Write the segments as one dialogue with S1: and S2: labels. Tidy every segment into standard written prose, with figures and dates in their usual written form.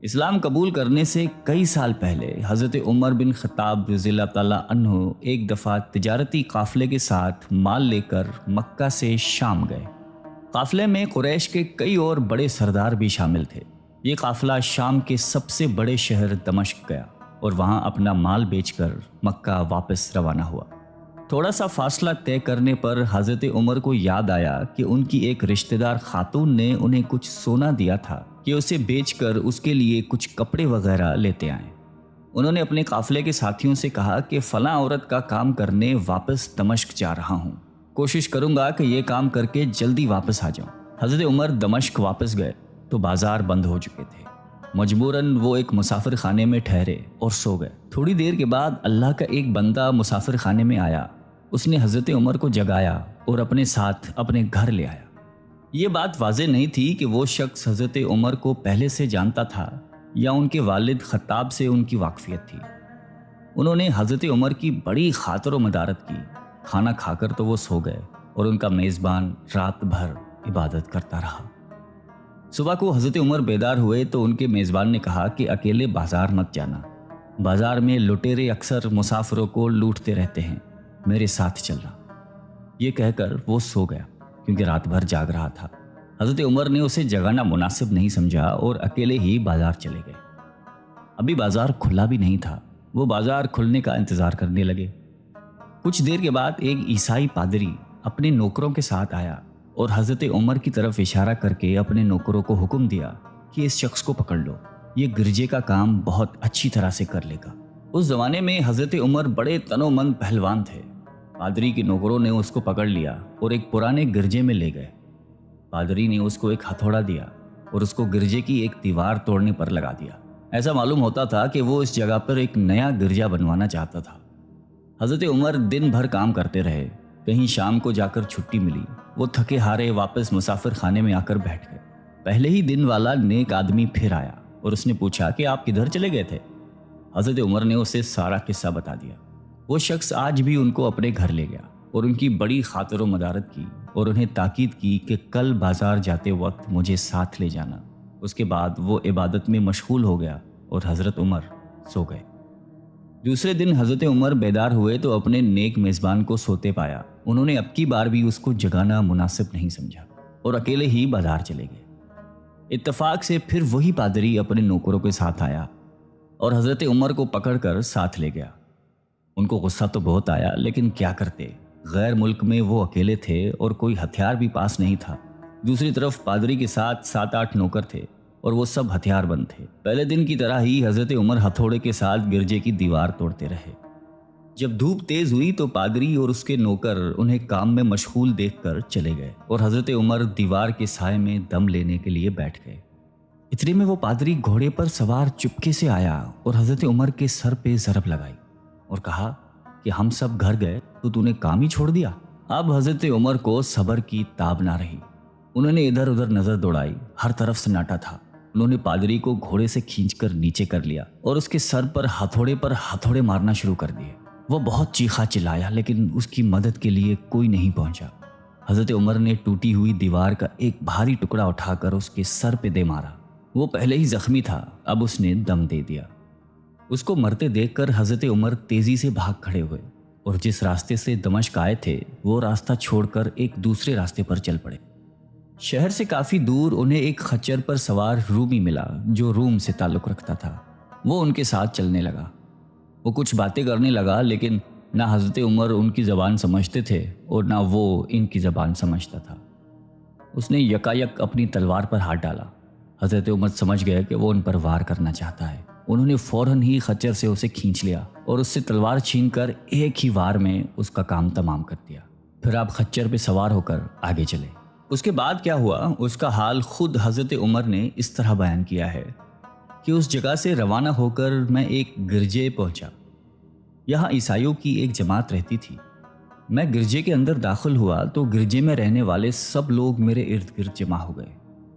S1: اسلام قبول کرنے سے کئی سال پہلے حضرت عمر بن خطاب رضی اللہ تعالیٰ عنہ ایک دفعہ تجارتی قافلے کے ساتھ مال لے کر مکہ سے شام گئے۔ قافلے میں قریش کے کئی اور بڑے سردار بھی شامل تھے۔ یہ قافلہ شام کے سب سے بڑے شہر دمشق گیا اور وہاں اپنا مال بیچ کر مکہ واپس روانہ ہوا۔ تھوڑا سا فاصلہ طے کرنے پر حضرت عمر کو یاد آیا کہ ان کی ایک رشتہ دار خاتون نے انہیں کچھ سونا دیا تھا کہ اسے بیچ کر اس کے لیے کچھ کپڑے وغیرہ لیتے آئیں۔ انہوں نے اپنے قافلے کے ساتھیوں سے کہا کہ فلاں عورت کا کام کرنے واپس دمشق جا رہا ہوں، کوشش کروں گا کہ یہ کام کر کے جلدی واپس آ جاؤں۔ حضرت عمر دمشق واپس گئے تو بازار بند ہو چکے تھے۔ مجبوراً وہ ایک مسافر خانے میں ٹھہرے اور سو گئے۔ تھوڑی دیر کے بعد اللہ کا ایک بندہ مسافر خانے میں آیا۔ اس نے حضرت عمر کو جگایا اور اپنے ساتھ اپنے گھر لے آیا۔ یہ بات واضح نہیں تھی کہ وہ شخص حضرت عمر کو پہلے سے جانتا تھا یا ان کے والد خطاب سے ان کی واقفیت تھی۔ انہوں نے حضرت عمر کی بڑی خاطر و مدارت کی۔ کھانا کھا کر تو وہ سو گئے اور ان کا میزبان رات بھر عبادت کرتا رہا۔ صبح کو حضرت عمر بیدار ہوئے تو ان کے میزبان نے کہا کہ اکیلے بازار مت جانا، بازار میں لٹیرے اکثر مسافروں کو لوٹتے رہتے ہیں، میرے ساتھ چلنا۔ یہ کہہ کر وہ سو گیا کیونکہ رات بھر جاگ رہا تھا۔ حضرت عمر نے اسے جگانا مناسب نہیں سمجھا اور اکیلے ہی بازار چلے گئے۔ ابھی بازار کھلا بھی نہیں تھا، وہ بازار کھلنے کا انتظار کرنے لگے۔ کچھ دیر کے بعد ایک عیسائی پادری اپنے نوکروں کے ساتھ آیا اور حضرت عمر کی طرف اشارہ کر کے اپنے نوکروں کو حکم دیا کہ اس شخص کو پکڑ لو، یہ گرجے کا کام بہت اچھی طرح سے کر لے گا۔ اس زمانے میں حضرت عمر بڑے تن و من پہلوان تھے۔ پادری کے نوکروں نے اس کو پکڑ لیا اور ایک پرانے گرجے میں لے گئے۔ پادری نے اس کو ایک ہتھوڑا دیا اور اس کو گرجے کی ایک دیوار توڑنے پر لگا دیا۔ ایسا معلوم ہوتا تھا کہ وہ اس جگہ پر ایک نیا گرجا بنوانا چاہتا تھا۔ حضرت عمر دن بھر کام کرتے رہے۔ کہیں شام کو جا کر چھٹی ملی، وہ تھکے ہارے واپس مسافر خانے میں آ کر بیٹھ گئے۔ پہلے ہی دن والا نیک آدمی پھر آیا اور اس نے پوچھا کہ آپ کدھر چلے گئے تھے؟ حضرت عمر نے اسے سارا قصہ بتا دیا۔ وہ شخص آج بھی ان کو اپنے گھر لے گیا اور ان کی بڑی خاطر و مدارت کی اور انہیں تاکید کی کہ کل بازار جاتے وقت مجھے ساتھ لے جانا۔ اس کے بعد وہ عبادت میں مشغول ہو گیا اور حضرت عمر سو گئے۔ دوسرے دن حضرت عمر بیدار ہوئے تو اپنے نیک میزبان کو سوتے پایا۔ انہوں نے اب کی بار بھی اس کو جگانا مناسب نہیں سمجھا اور اکیلے ہی بازار چلے گئے۔ اتفاق سے پھر وہی پادری اپنے نوکروں کے ساتھ آیا اور حضرت عمر کو پکڑ کر ساتھ لے گیا۔ ان کو غصہ تو بہت آیا، لیکن کیا کرتے، غیر ملک میں وہ اکیلے تھے اور کوئی ہتھیار بھی پاس نہیں تھا۔ دوسری طرف پادری کے ساتھ 7-8 نوکر تھے اور وہ سب ہتھیار بند تھے۔ پہلے دن کی طرح ہی حضرت عمر ہتھوڑے کے ساتھ گرجے کی دیوار توڑتے رہے۔ جب دھوپ تیز ہوئی تو پادری اور اس کے نوکر انہیں کام میں مشغول دیکھ کر چلے گئے اور حضرت عمر دیوار کے سائے میں دم لینے کے لیے بیٹھ گئے۔ اتنے میں وہ پادری گھوڑے پر سوار چپکے سے آیا اور حضرت عمر کے سر پہ ضرب لگائی اور کہا کہ ہم سب گھر گئے تو نے کام ہی چھوڑ دیا۔ اب حضرت عمر کو صبر کی تاب نہ رہی۔ انہوں نے ادھر ادھر نظر دوڑائی، ہر طرف سناٹا تھا۔ انہوں نے پادری کو گھوڑے سے کھینچ کر نیچے کر لیا اور اس کے سر پر ہتھوڑے مارنا شروع کر دیے۔ وہ بہت چیخا چلایا لیکن اس کی مدد کے لیے کوئی نہیں پہنچا۔ حضرت عمر نے ٹوٹی ہوئی دیوار کا ایک بھاری ٹکڑا اٹھا کر اس کے سر پہ دے مارا۔ وہ پہلے ہی زخمی تھا، اب اس نے دم دے دیا۔ اس کو مرتے دیکھ کر حضرت عمر تیزی سے بھاگ کھڑے ہوئے اور جس راستے سے دمشق آئے تھے وہ راستہ چھوڑ کر ایک دوسرے راستے پر چل پڑے۔ شہر سے کافی دور انہیں ایک خچر پر سوار رومی ملا جو روم سے تعلق رکھتا تھا۔ وہ ان کے ساتھ چلنے لگا۔ وہ کچھ باتیں کرنے لگا لیکن نہ حضرت عمر ان کی زبان سمجھتے تھے اور نہ وہ ان کی زبان سمجھتا تھا۔ اس نے یکایک اپنی تلوار پر ہاتھ ڈالا۔ حضرت عمر سمجھ گئے کہ وہ ان پر وار کرنا چاہتا ہے۔ انہوں نے فوراً ہی خچر سے اسے کھینچ لیا اور اس سے تلوار چھین کر ایک ہی وار میں اس کا کام تمام کر دیا۔ پھر آپ خچر پہ سوار ہو کر آگے چلے۔ اس کے بعد کیا ہوا اس کا حال خود حضرت عمر نے اس طرح بیان کیا ہے کہ اس جگہ سے روانہ ہو کر میں ایک گرجے پہنچا۔ یہاں عیسائیوں کی ایک جماعت رہتی تھی۔ میں گرجے کے اندر داخل ہوا تو گرجے میں رہنے والے سب لوگ میرے ارد گرد جمع ہو گئے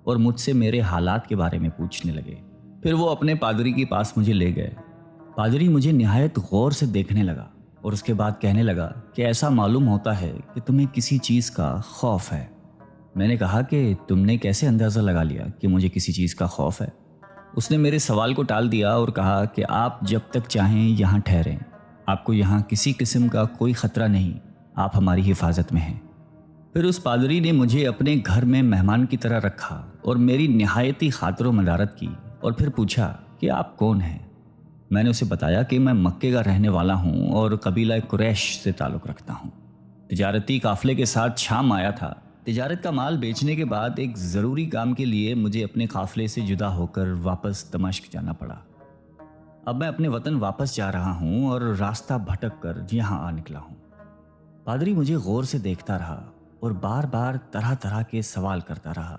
S1: اور مجھ سے میرے حالات کے بارے میں پوچھنے لگے۔ پھر وہ اپنے پادری کے پاس مجھے لے گئے۔ پادری مجھے نہایت غور سے دیکھنے لگا اور اس کے بعد کہنے لگا کہ ایسا معلوم ہوتا ہے کہ تمہیں کسی چیز کا خوف ہے۔ میں نے کہا کہ تم نے کیسے اندازہ لگا لیا کہ مجھے کسی چیز کا خوف ہے؟ اس نے میرے سوال کو ٹال دیا اور کہا کہ آپ جب تک چاہیں یہاں ٹھہریں، آپ کو یہاں کسی قسم کا کوئی خطرہ نہیں، آپ ہماری حفاظت میں ہیں۔ پھر اس پادری نے مجھے اپنے گھر میں مہمان کی طرح رکھا اور میری نہایتی خاطر و مدارت کی، اور پھر پوچھا کہ آپ کون ہیں؟ میں نے اسے بتایا کہ میں مکے کا رہنے والا ہوں اور قبیلہ قریش سے تعلق رکھتا ہوں۔ تجارتی قافلے کے ساتھ شام آیا تھا۔ تجارت کا مال بیچنے کے بعد ایک ضروری کام کے لیے مجھے اپنے قافلے سے جدا ہو کر واپس دمشق جانا پڑا۔ اب میں اپنے وطن واپس جا رہا ہوں اور راستہ بھٹک کر یہاں آ نکلا ہوں۔ پادری مجھے غور سے دیکھتا رہا اور بار بار طرح طرح کے سوال کرتا رہا۔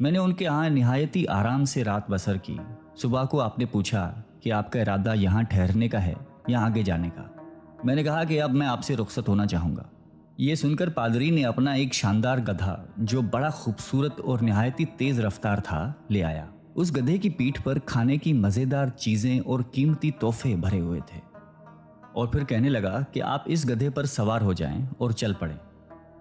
S1: میں نے ان کے ہاں نہایتی آرام سے رات بسر کی۔ صبح کو آپ نے پوچھا کہ آپ کا ارادہ یہاں ٹھہرنے کا ہے یا آگے جانے کا؟ میں نے کہا کہ اب میں آپ سے رخصت ہونا چاہوں گا۔ یہ سن کر پادری نے اپنا ایک شاندار گدھا جو بڑا خوبصورت اور نہایتی تیز رفتار تھا لے آیا۔ اس گدھے کی پیٹھ پر کھانے کی مزیدار چیزیں اور قیمتی تحفے بھرے ہوئے تھے، اور پھر کہنے لگا کہ آپ اس گدھے پر سوار ہو جائیں اور چل پڑیں۔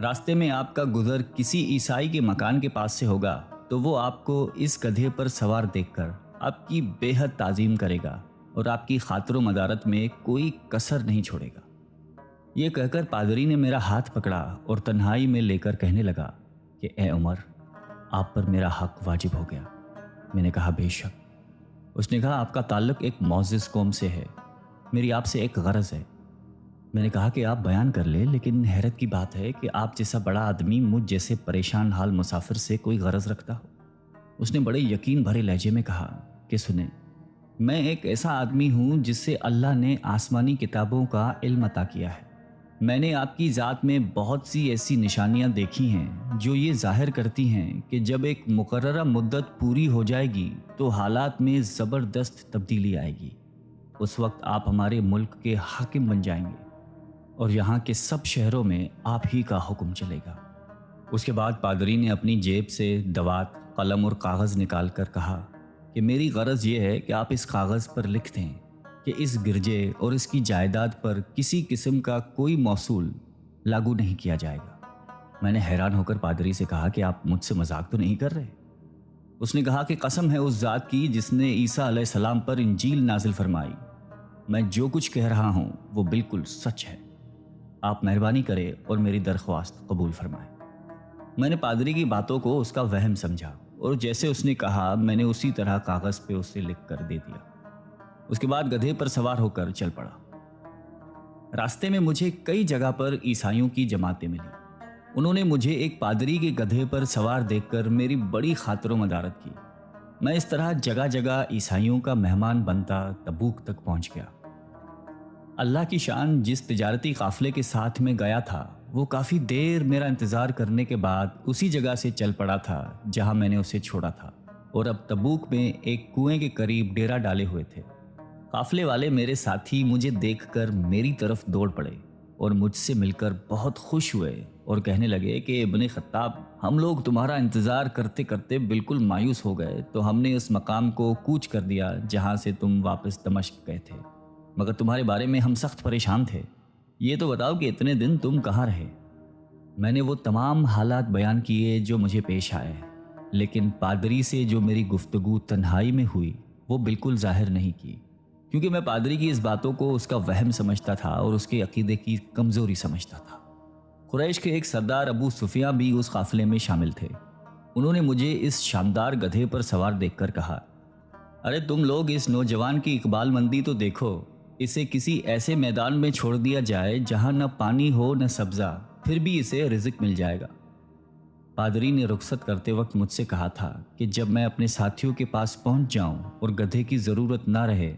S1: راستے میں آپ کا گزر کسی عیسائی کے مکان کے پاس سے ہوگا تو وہ آپ کو اس گدھے پر سوار دیکھ کر آپ کی بے حد تعظیم کرے گا اور آپ کی خاطر و مدارت میں کوئی کسر نہیں چھوڑے گا۔ یہ کہہ کر پادری نے میرا ہاتھ پکڑا اور تنہائی میں لے کر کہنے لگا کہ اے عمر، آپ پر میرا حق واجب ہو گیا۔ میں نے کہا بے شک۔ اس نے کہا آپ کا تعلق ایک معزز قوم سے ہے، میری آپ سے ایک غرض ہے۔ میں نے کہا کہ آپ بیان کر لیں، لیکن حیرت کی بات ہے کہ آپ جیسا بڑا آدمی مجھ جیسے پریشان حال مسافر سے کوئی غرض رکھتا ہو۔ اس نے بڑے یقین بھرے لہجے میں کہا کہ سنیں، میں ایک ایسا آدمی ہوں جس سے اللہ نے آسمانی کتابوں کا علم عطا کیا ہے۔ میں نے آپ کی ذات میں بہت سی ایسی نشانیاں دیکھی ہیں جو یہ ظاہر کرتی ہیں کہ جب ایک مقررہ مدت پوری ہو جائے گی تو حالات میں زبردست تبدیلی آئے گی۔ اس وقت آپ ہمارے ملک کے حاکم بن جائیں گے اور یہاں کے سب شہروں میں آپ ہی کا حکم چلے گا۔ اس کے بعد پادری نے اپنی جیب سے دوات، قلم اور کاغذ نکال کر کہا کہ میری غرض یہ ہے کہ آپ اس کاغذ پر لکھ دیں کہ اس گرجے اور اس کی جائیداد پر کسی قسم کا کوئی موصول لاگو نہیں کیا جائے گا۔ میں نے حیران ہو کر پادری سے کہا کہ آپ مجھ سے مذاق تو نہیں کر رہے؟ اس نے کہا کہ قسم ہے اس ذات کی جس نے عیسیٰ علیہ السلام پر انجیل نازل فرمائی، میں جو کچھ کہہ رہا ہوں وہ بالکل سچ ہے۔ آپ مہربانی کریں اور میری درخواست قبول فرمائیں۔ میں نے پادری کی باتوں کو اس کا وہم سمجھا اور جیسے اس نے کہا میں نے اسی طرح کاغذ پہ اسے لکھ کر دے دیا۔ اس کے بعد گدھے پر سوار ہو کر چل پڑا۔ راستے میں مجھے کئی جگہ پر عیسائیوں کی جماعتیں ملی۔ انہوں نے مجھے ایک پادری کے گدھے پر سوار دیکھ کر میری بڑی خاطر و مدارت کی۔ میں اس طرح جگہ جگہ عیسائیوں کا مہمان بنتا تبوک تک پہنچ گیا۔ اللہ کی شان، جس تجارتی قافلے کے ساتھ میں گیا تھا وہ کافی دیر میرا انتظار کرنے کے بعد اسی جگہ سے چل پڑا تھا جہاں میں نے اسے چھوڑا تھا، اور اب تبوک میں ایک کنویں کے قریب ڈیرا ڈالے ہوئے تھے۔ قافلے والے میرے ساتھی مجھے دیکھ کر میری طرف دوڑ پڑے اور مجھ سے مل کر بہت خوش ہوئے اور کہنے لگے کہ ابن خطاب، ہم لوگ تمہارا انتظار کرتے کرتے بالکل مایوس ہو گئے تو ہم نے اس مقام کو کوچ کر دیا جہاں سے تم واپس دمشق گئے تھے، مگر تمہارے بارے میں ہم سخت پریشان تھے۔ یہ تو بتاؤ کہ اتنے دن تم کہاں رہے؟ میں نے وہ تمام حالات بیان کیے جو مجھے پیش آئے، لیکن پادری سے جو میری گفتگو تنہائی میں ہوئی وہ بالکل ظاہر نہیں کی، کیونکہ میں پادری کی اس باتوں کو اس کا وہم سمجھتا تھا اور اس کے عقیدے کی کمزوری سمجھتا تھا۔ قریش کے ایک سردار ابو سفیاں بھی اس قافلے میں شامل تھے۔ انہوں نے مجھے اس شاندار گدھے پر سوار دیکھ کر کہا، ارے تم لوگ اس نوجوان کی اقبال مندی تو دیکھو، اسے کسی ایسے میدان میں چھوڑ دیا جائے جہاں نہ پانی ہو نہ سبزہ، پھر بھی اسے رزق مل جائے گا۔ پادری نے رخصت کرتے وقت مجھ سے کہا تھا کہ جب میں اپنے ساتھیوں کے پاس پہنچ جاؤں اور گدھے کی ضرورت نہ رہے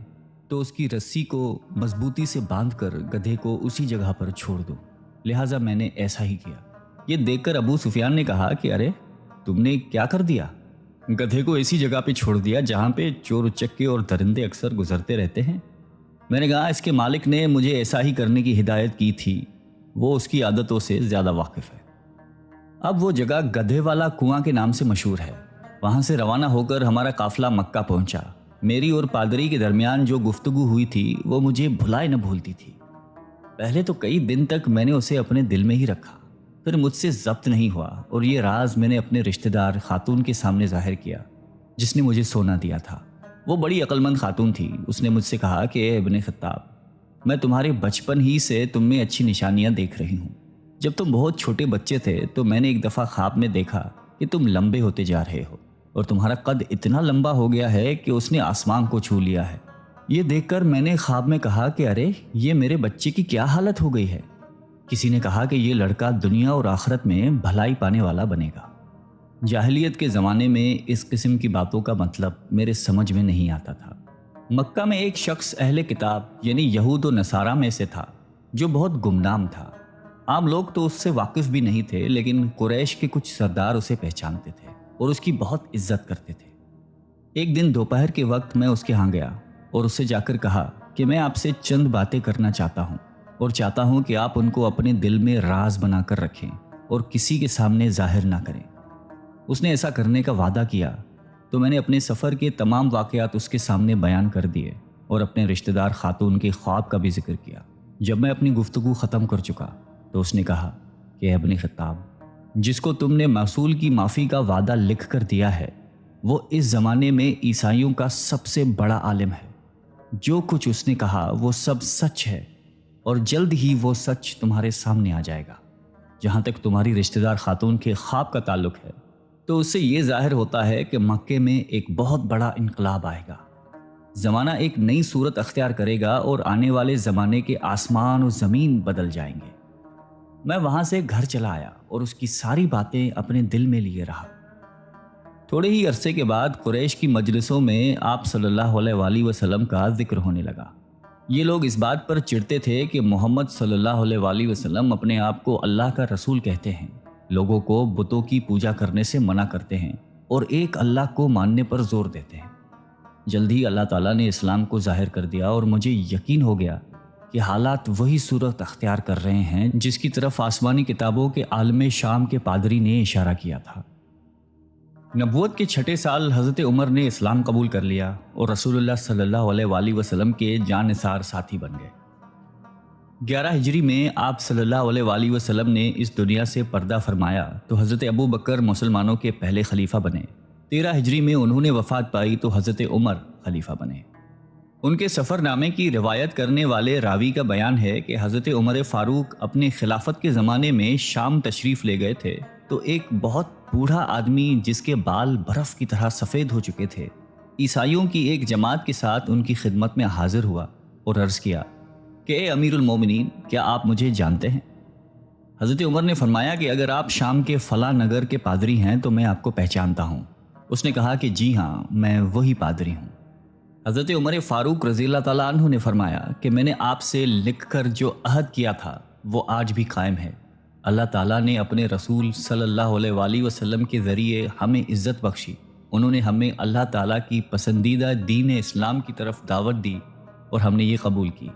S1: تو اس کی رسی کو مضبوطی سے باندھ کر گدھے کو اسی جگہ پر چھوڑ دوں، لہٰذا میں نے ایسا ہی کیا۔ یہ دیکھ کر ابو سفیان نے کہا کہ ارے تم نے کیا کر دیا؟ گدھے کو ایسی جگہ پہ چھوڑ دیا جہاں پہ چور اچکے اور درندے اکثر گزرتے رہتے ہیں۔ میں نے کہا اس کے مالک نے مجھے ایسا ہی کرنے کی ہدایت کی تھی، وہ اس کی عادتوں سے زیادہ واقف ہے۔ اب وہ جگہ گدھے والا کنواں کے نام سے مشہور ہے۔ وہاں سے روانہ ہو کر ہمارا قافلہ مکہ پہنچا۔ میری اور پادری کے درمیان جو گفتگو ہوئی تھی وہ مجھے بھلائے نہ بھولتی تھی۔ پہلے تو کئی دن تک میں نے اسے اپنے دل میں ہی رکھا، پھر مجھ سے ضبط نہیں ہوا اور یہ راز میں نے اپنے رشتہ دار خاتون کے سامنے ظاہر کیا جس نے مجھے سونا دیا تھا۔ وہ بڑی عقلمند خاتون تھی. اس نے مجھ سے کہا کہ اے ابن خطاب، میں تمہارے بچپن ہی سے تم میں اچھی نشانیاں دیکھ رہی ہوں. جب تم بہت چھوٹے بچے تھے تو میں نے ایک دفعہ خواب میں دیکھا کہ تم لمبے ہوتے جا رہے ہو اور تمہارا قد اتنا لمبا ہو گیا ہے کہ اس نے آسمان کو چھو لیا ہے. یہ دیکھ کر میں نے خواب میں کہا کہ ارے یہ میرے بچے کی کیا حالت ہو گئی ہے. کسی نے کہا کہ یہ لڑکا دنیا اور آخرت میں بھلائی پانے والا بنے گا. جاہلیت کے زمانے میں اس قسم کی باتوں کا مطلب میرے سمجھ میں نہیں آتا تھا. مکہ میں ایک شخص اہل کتاب یعنی یہود و نصارہ میں سے تھا جو بہت گمنام تھا. عام لوگ تو اس سے واقف بھی نہیں تھے، لیکن قریش کے کچھ سردار اسے پہچانتے تھے اور اس کی بہت عزت کرتے تھے. ایک دن دوپہر کے وقت میں اس کے ہاں گیا اور اس سے جا کر کہا کہ میں آپ سے چند باتیں کرنا چاہتا ہوں اور چاہتا ہوں کہ آپ ان کو اپنے دل میں راز بنا کر رکھیں اور کسی کے سامنے ظاہر نہ کریں. اس نے ایسا کرنے کا وعدہ کیا تو میں نے اپنے سفر کے تمام واقعات اس کے سامنے بیان کر دیے اور اپنے رشتہ دار خاتون کے خواب کا بھی ذکر کیا. جب میں اپنی گفتگو ختم کر چکا تو اس نے کہا کہ اے ابن خطاب، جس کو تم نے موصول کی معافی کا وعدہ لکھ کر دیا ہے وہ اس زمانے میں عیسائیوں کا سب سے بڑا عالم ہے. جو کچھ اس نے کہا وہ سب سچ ہے اور جلد ہی وہ سچ تمہارے سامنے آ جائے گا. جہاں تک تمہاری رشتہ دار خاتون کے خواب کا تعلق ہے تو اس سے یہ ظاہر ہوتا ہے کہ مکے میں ایک بہت بڑا انقلاب آئے گا. زمانہ ایک نئی صورت اختیار کرے گا اور آنے والے زمانے کے آسمان و زمین بدل جائیں گے. میں وہاں سے گھر چلا آیا اور اس کی ساری باتیں اپنے دل میں لیے رہا. تھوڑے ہی عرصے کے بعد قریش کی مجلسوں میں آپ صلی اللہ علیہ وآلہ وسلم کا ذکر ہونے لگا. یہ لوگ اس بات پر چڑھتے تھے کہ محمد صلی اللہ علیہ وآلہ وسلم اپنے آپ کو اللہ کا رسول کہتے ہیں، لوگوں کو بتوں کی پوجا کرنے سے منع کرتے ہیں اور ایک اللہ کو ماننے پر زور دیتے ہیں. جلد ہی اللہ تعالیٰ نے اسلام کو ظاہر کر دیا اور مجھے یقین ہو گیا کہ حالات وہی صورت اختیار کر رہے ہیں جس کی طرف آسمانی کتابوں کے عالم شام کے پادری نے اشارہ کیا تھا. نبوت کے 6 سال حضرت عمر نے اسلام قبول کر لیا اور رسول اللہ صلی اللہ علیہ وآلہ وسلم کے جان نثار ساتھی بن گئے. 11 ہجری میں آپ صلی اللہ علیہ وآلہ وسلم نے اس دنیا سے پردہ فرمایا تو حضرت ابو بکر مسلمانوں کے پہلے خلیفہ بنے. 13 ہجری میں انہوں نے وفات پائی تو حضرت عمر خلیفہ بنے. ان کے سفر نامے کی روایت کرنے والے راوی کا بیان ہے کہ حضرت عمر فاروق اپنے خلافت کے زمانے میں شام تشریف لے گئے تھے تو ایک بہت بوڑھا آدمی جس کے بال برف کی طرح سفید ہو چکے تھے عیسائیوں کی ایک جماعت کے ساتھ ان کی خدمت میں حاضر ہوا اور عرض کیا کہ اے امیر المومنین، کیا آپ مجھے جانتے ہیں؟ حضرت عمر نے فرمایا کہ اگر آپ شام کے فلاں نگر کے پادری ہیں تو میں آپ کو پہچانتا ہوں. اس نے کہا کہ جی ہاں، میں وہی پادری ہوں. حضرت عمر فاروق رضی اللہ تعالیٰ عنہ نے فرمایا کہ میں نے آپ سے لکھ کر جو عہد کیا تھا وہ آج بھی قائم ہے. اللہ تعالیٰ نے اپنے رسول صلی اللہ علیہ وآلہ وسلم کے ذریعے ہمیں عزت بخشی. انہوں نے ہمیں اللہ تعالیٰ کی پسندیدہ دین اسلام کی طرف دعوت دی اور ہم نے یہ قبول کی.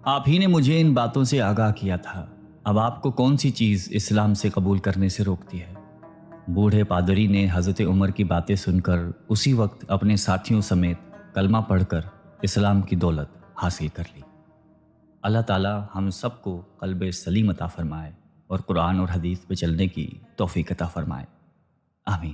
S1: آپ ہی نے مجھے ان باتوں سے آگاہ کیا تھا. اب آپ کو کون سی چیز اسلام سے قبول کرنے سے روکتی ہے؟ بوڑھے پادری نے حضرت عمر کی باتیں سن کر اسی وقت اپنے ساتھیوں سمیت کلمہ پڑھ کر اسلام کی دولت حاصل کر لی. اللہ تعالیٰ ہم سب کو قلب سلیم عطا فرمائے اور قرآن اور حدیث پہ چلنے کی توفیق عطا فرمائے. آمین.